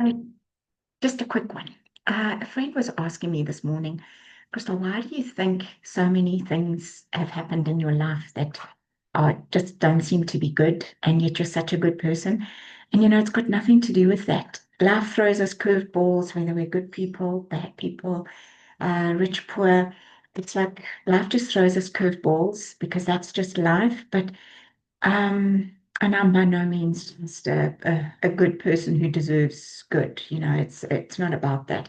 Hey, just a quick one. A friend was asking me this morning, Crystal, why do you think so many things have happened in your life that just don't seem to be good, and yet you're such a good person? And it's got nothing to do with that. Life throws us curveballs, whether we're good people, bad people, rich, poor. It's like life just throws us curveballs because that's just life. But and I'm by no means just a good person who deserves good. It's not about that.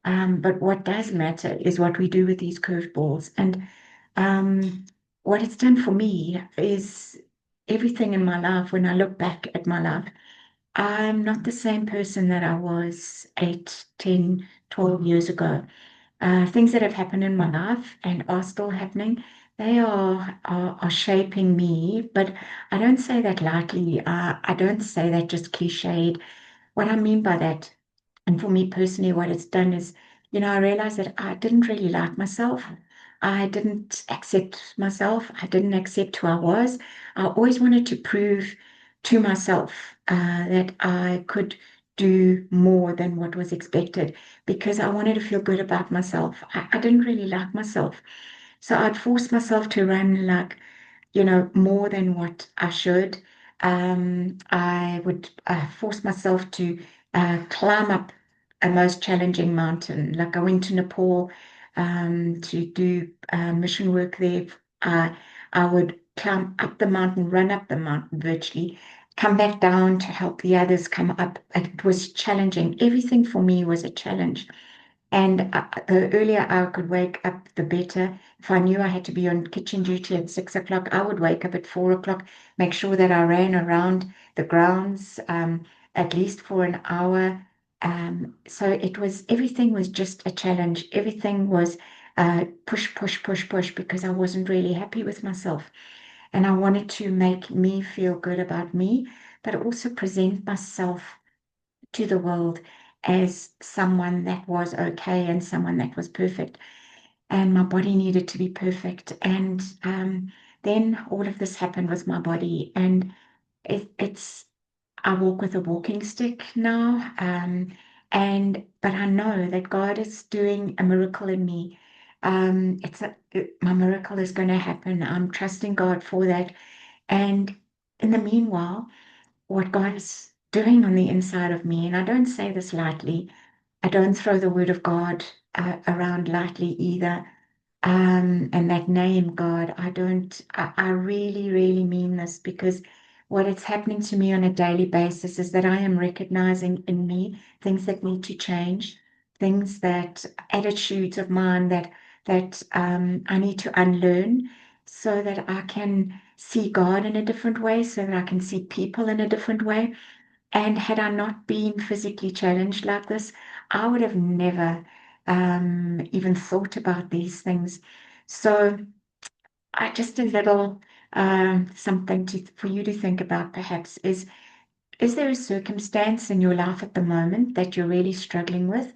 But what does matter is what we do with these curveballs. And um, what it's done for me is everything in my life. When I look back at my life, I'm not the same person that I was 8, 10, 12 years ago. Things that have happened in my life and are still happening, they are shaping me. But I don't say that lightly. I don't say that just cliched. What I mean by that, and for me personally, what it's done is, I realized that I didn't really like myself. I didn't accept myself. I didn't accept who I was. I always wanted to prove to myself that I could do more than what was expected because I wanted to feel good about myself. I didn't really like myself. So I'd force myself to run like, more than what I should. I would force myself to climb up a most challenging mountain. Like I went to Nepal to do mission work there. I, I would climb up the mountain, run up the mountain virtually, come back down to help the others come up. It was challenging. Everything for me was a challenge. And the earlier I could wake up, the better. If I knew I had to be on kitchen duty at 6 o'clock, I would wake up at 4 o'clock, make sure that I ran around the grounds at least for an hour. So everything was just a challenge. Everything was push, push, push, push because I wasn't really happy with myself. And I wanted to make me feel good about me, but also present myself to the world as someone that was okay and someone that was perfect. And my body needed to be perfect. And then all of this happened with my body. And it's, I walk with a walking stick now. But I know that God is doing a miracle in me. My miracle is going to happen. I'm trusting God for that. And in the meanwhile, what God is doing on the inside of me. And I don't say this lightly. I don't throw the word of God around lightly either. And that name, God, I really, really mean this because what is happening to me on a daily basis is that I am recognizing in me things that need to change, things that attitudes of mine that I need to unlearn so that I can see God in a different way, so that I can see people in a different way. And had I not been physically challenged like this, I would have never even thought about these things. So I just a little something for you to think about perhaps is there a circumstance in your life at the moment that you're really struggling with?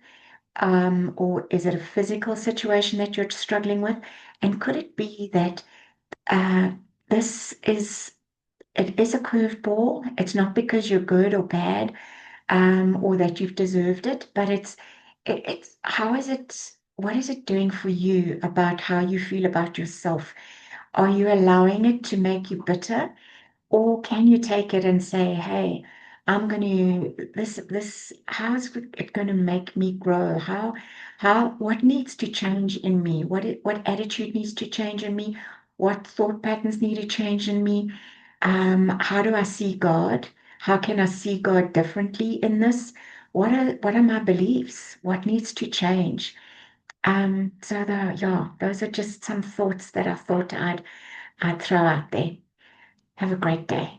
Or is it a physical situation that you're struggling with? And could it be that uh, this is it is a curveball? It's not because you're good or bad, or that you've deserved it, but it's how is it, what is it doing for you about how you feel about yourself? Are you allowing it to make you bitter, or can you take it and say, hey, I'm going to how is it going to make me grow? What needs to change in me? What attitude needs to change in me? What thought patterns need to change in me? How do I see God? How can I see God differently in this? What are my beliefs? What needs to change? Yeah, those are just some thoughts that I thought I'd throw out there. Have a great day.